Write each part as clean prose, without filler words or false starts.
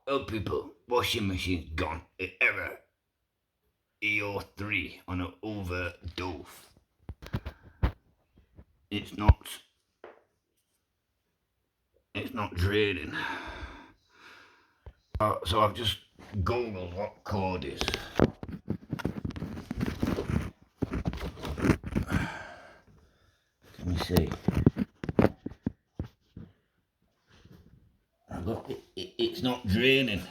Well, people, washing machine's gone. Error. EO3 on an overdose. It's not. It's not draining. So I've just googled what code is. Can you see? It's not draining.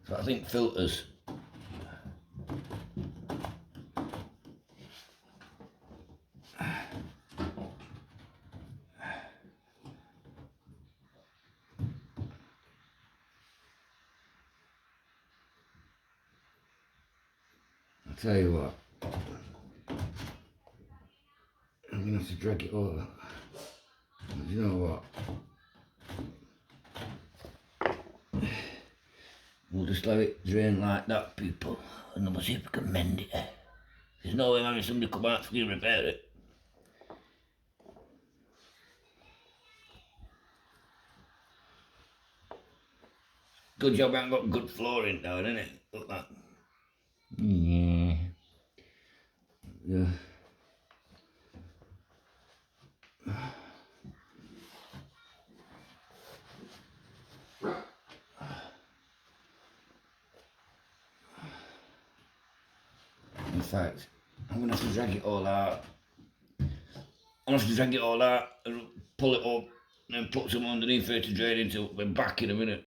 So I think filters. I'll tell you what. I'm gonna have to drag it over. But you know what? We'll just let it drain like that, people, and then we'll see if we can mend it. There's no way having somebody come out to repair it. Good job I haven't got good flooring down, innit? Look at that. Yeah. Yeah. In fact, I'm gonna have to drag it all out. I'm gonna have to drag it all out and pull it up and then put some underneath it to drain into. We're back in a minute.